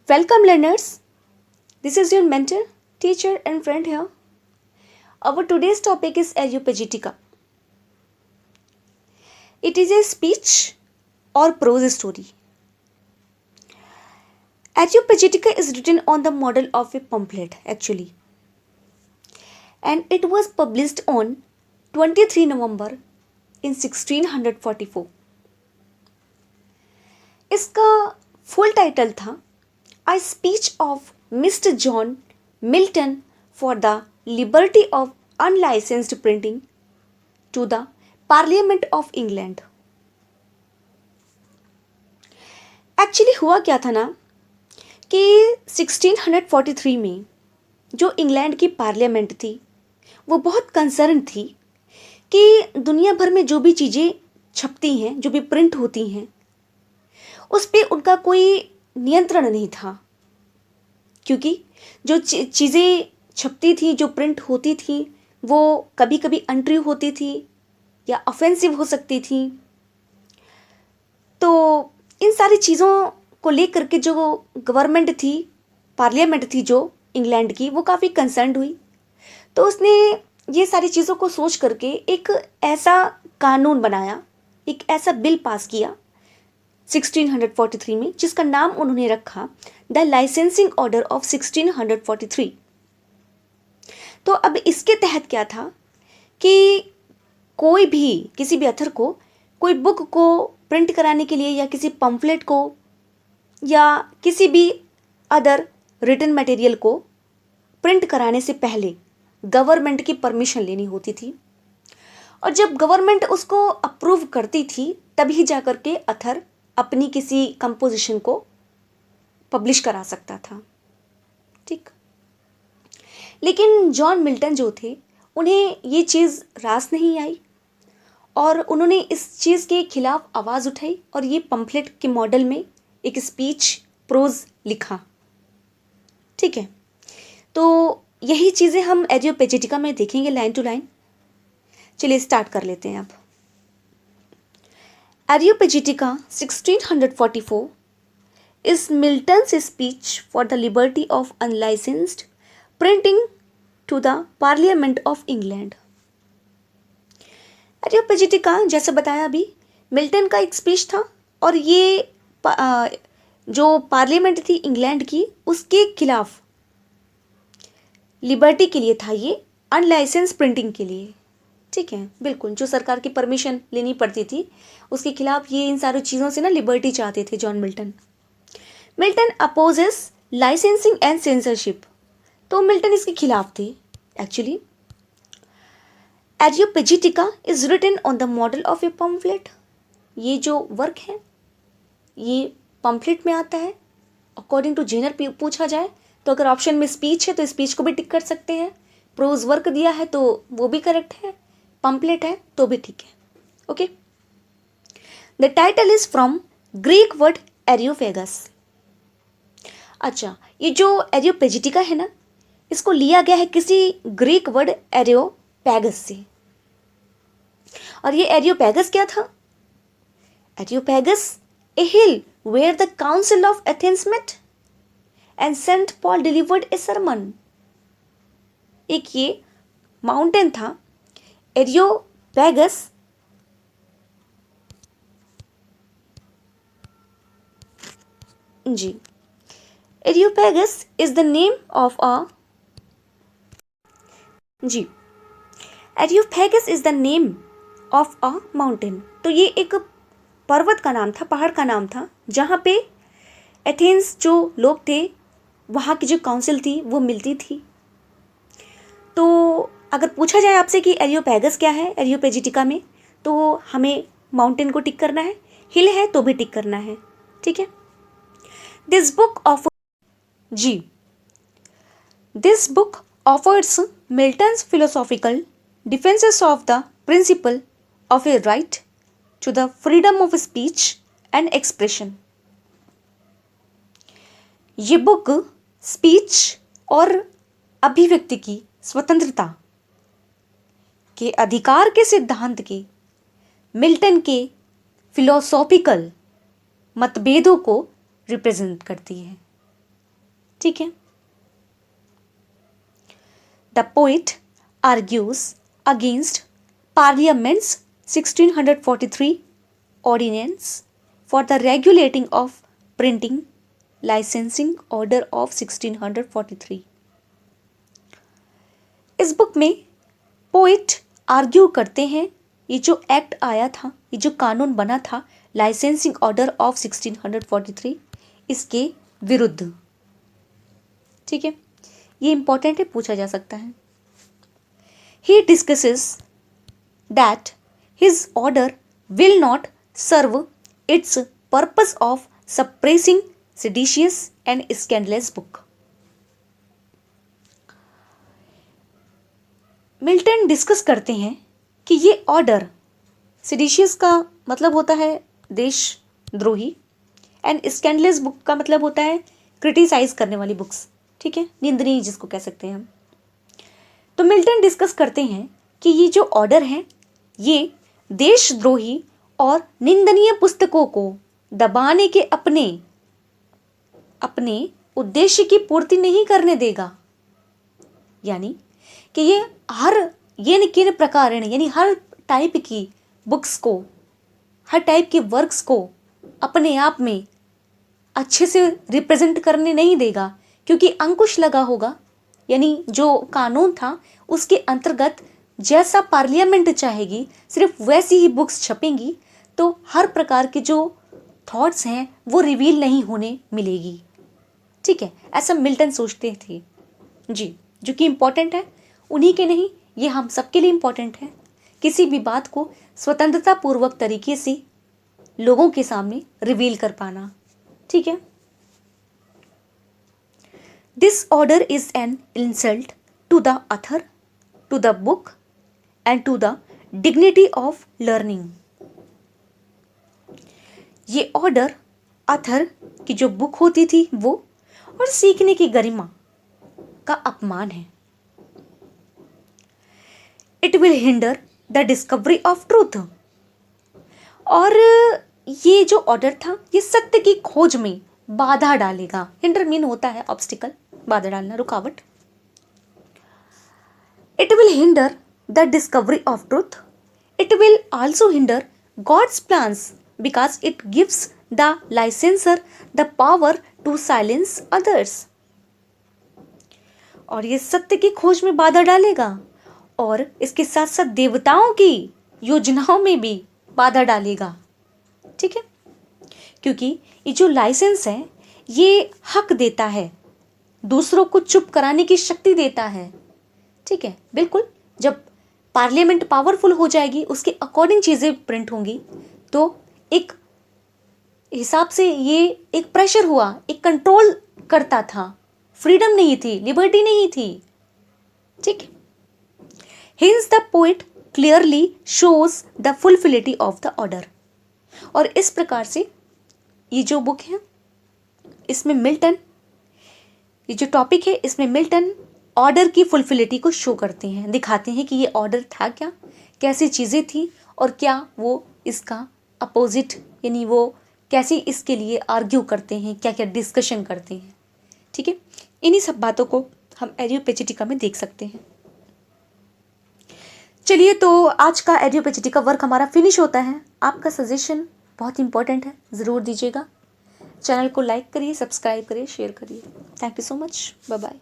Welcome, learners. This is your mentor, teacher, and friend here. Our today's topic is Areopagitica. It is a speech or prose story. Areopagitica is written on the model of a pamphlet, actually, and it was published on 23 November in 1644. इसका full title था A speech of Mr. John Milton for the liberty of unlicensed printing to the Parliament of England. Actually हुआ क्या था ना कि 1643 में जो England की पार्लियामेंट थी वो बहुत कंसर्न थी कि दुनिया भर में जो भी चीज़ें छपती हैं, जो भी प्रिंट होती हैं, उस पर उनका कोई नियंत्रण नहीं था, क्योंकि जो चीज़ें छपती थी, जो प्रिंट होती थी, वो कभी कभी अनट्रू होती थी या ऑफेंसिव हो सकती थी। तो इन सारी चीज़ों को लेकर के जो गवर्नमेंट थी, पार्लियामेंट थी जो इंग्लैंड की, वो काफ़ी कंसर्न्ड हुई। तो उसने ये सारी चीज़ों को सोच करके एक ऐसा कानून बनाया, एक ऐसा बिल पास किया 1643 में, जिसका नाम उन्होंने रखा द लाइसेंसिंग ऑर्डर ऑफ 1643। तो अब इसके तहत क्या था कि कोई भी किसी भी अथर को कोई बुक को प्रिंट कराने के लिए या किसी पम्फलेट को या किसी भी अदर रिटन मटेरियल को प्रिंट कराने से पहले गवर्नमेंट की परमिशन लेनी होती थी, और जब गवर्नमेंट उसको अप्रूव करती थी तभी जाकर के अथर अपनी किसी कंपोजिशन को पब्लिश करा सकता था। ठीक, लेकिन जॉन मिल्टन जो थे, उन्हें ये चीज़ रास नहीं आई और उन्होंने इस चीज़ के खिलाफ आवाज़ उठाई और ये पम्फलेट के मॉडल में एक स्पीच प्रोज लिखा। ठीक है, तो यही चीज़ें हम एरियोपेजिटिका में देखेंगे लाइन टू लाइन। चलिए स्टार्ट कर लेते हैं अब। Areopagitica 1644 is Milton's speech for the liberty of unlicensed printing to the Parliament of England. Areopagitica जैसे बताया अभी, मिल्टन का एक स्पीच था और ये जो पार्लियामेंट थी इंग्लैंड की, उसके खिलाफ लिबर्टी के लिए था, ये अनलाइसेंस प्रिंटिंग के लिए। ठीक है, बिल्कुल, जो सरकार की परमिशन लेनी पड़ती थी उसके खिलाफ ये इन सारी चीज़ों से ना लिबर्टी चाहते थे John Milton. Milton opposes licensing and censorship, तो मिल्टन इसके खिलाफ थे actually. Areopagitica is written on the model of a pamphlet, ये जो वर्क है ये पम्फलेट में आता है। अकॉर्डिंग टू जेनर पूछा जाए तो अगर ऑप्शन में स्पीच है तो स्पीच को भी टिक कर सकते हैं, प्रोज वर्क दिया है तो वो भी करेक्ट है, पम्फलेट है तो भी ठीक है। Okay, the title is from Greek word Areopagus. अच्छा, ये जो एरियोपेजिटिका है ना, इसको लिया गया है किसी ग्रीक वर्ड एरियोपैगस से। और ये एरियोपैगस क्या था? Areopagus, a hill where the council of Athens met and Saint Paul delivered a sermon. एक ये माउंटेन था एरियोपैगस, जी, Areopagus is the name of a, जी, Areopagus is the name of a mountain. तो ये एक पर्वत का नाम था, पहाड़ का नाम था, जहाँ पे एथेंस जो लोग थे, वहाँ की जो काउंसिल थी वो मिलती थी। तो अगर पूछा जाए आपसे कि एरियोपैगस क्या है एरियोपेजिटिका में, तो हमें माउंटेन को टिक करना है, हिल है तो भी टिक करना है। ठीक है, दिस बुक ऑफर, जी, this book offers Milton's philosophical defences of the principle of a right to the freedom of speech and expression. ये बुक स्पीच और अभिव्यक्ति की स्वतंत्रता के अधिकार के सिद्धांत के मिल्टन के फिलोसॉफिकल मतभेदों को रिप्रेजेंट करती है। ठीक है। The poet argues against parliament's 1643 ordinance for the regulating of printing licensing order of 1643। इस बुक में पोइट आर्ग्यू करते हैं ये जो एक्ट आया था, ये जो कानून बना था लाइसेंसिंग ऑर्डर ऑफ 1643, इसके विरुद्ध। ठीक है, ये इंपॉर्टेंट है, पूछा जा सकता है। He discusses that his order will not serve its purpose of suppressing seditious and scandalous book. Milton discuss करते हैं कि ये ऑर्डर, सेडिशियस का मतलब होता है देशद्रोही, एंड स्कैंडलस बुक का मतलब होता है क्रिटिसाइज करने वाली बुक्स। ठीक है, निंदनीय जिसको कह सकते हैं हम। तो मिल्टन डिस्कस करते हैं कि ये जो ऑर्डर है ये देशद्रोही और निंदनीय पुस्तकों को दबाने के अपने उद्देश्य की पूर्ति नहीं करने देगा। यानी कि ये किन प्रकारेण यानी हर टाइप की बुक्स को, हर टाइप के वर्क्स को अपने आप में अच्छे से रिप्रेजेंट करने नहीं देगा, क्योंकि अंकुश लगा होगा। यानी जो कानून था उसके अंतर्गत जैसा पार्लियामेंट चाहेगी सिर्फ वैसी ही बुक्स छपेंगी, तो हर प्रकार के जो थॉट्स हैं वो रिवील नहीं होने मिलेगी। ठीक है, ऐसा मिल्टन सोचते थे जी, जो कि इम्पोर्टेंट है उन्हीं के नहीं, ये हम सबके लिए इम्पोर्टेंट है। किसी भी बात को स्वतंत्रता पूर्वक तरीके से लोगों के सामने रिवील कर पाना। ठीक है। This order is an insult to the author, to the book and to the dignity of learning. ये ऑर्डर ऑथर की जो बुक होती थी वो और सीखने की गरिमा का अपमान है। It will hinder the discovery of truth. और ये जो ऑर्डर था ये सत्य की खोज में बाधा डालेगा। हिंडर मीन होता है ऑब्स्टिकल, बाधा डालना, रुकावट। It will hinder the discovery of truth. It will also hinder God's plans because it gives the licenser the power to silence others. और ये सत्य की खोज में बाधा डालेगा और इसके साथ साथ देवताओं की योजनाओं में भी बाधा डालेगा। ठीक है, क्योंकि ये जो लाइसेंस है ये हक देता है, दूसरों को चुप कराने की शक्ति देता है। ठीक है, बिल्कुल। जब पार्लियामेंट पावरफुल हो जाएगी उसके अकॉर्डिंग चीज़ें प्रिंट होंगी, तो एक हिसाब से ये एक प्रेशर हुआ, एक कंट्रोल करता था, फ्रीडम नहीं थी, लिबर्टी नहीं थी। ठीक है। Hence the poet clearly shows the fullfinity of the order। और इस प्रकार से ये जो बुक है इसमें मिल्टन, ये जो टॉपिक है इसमें मिल्टन ऑर्डर की फुलफिलिटी को शो करते हैं, दिखाते हैं कि ये ऑर्डर था क्या, कैसी चीज़ें थी और क्या वो इसका अपोजिट, यानी वो कैसे इसके लिए आर्ग्यू करते हैं, क्या क्या डिस्कशन करते हैं। ठीक है, इन्हीं सब बातों को हम एरियोपेजिटिका में देख सकते हैं। चलिए, तो आज का एडियोपेजिटिका वर्क हमारा फिनिश होता है। आपका सजेशन बहुत इंपॉर्टेंट है, ज़रूर दीजिएगा। चैनल को लाइक करिए, सब्सक्राइब करिए, शेयर करिए। Thank you so much, bye bye.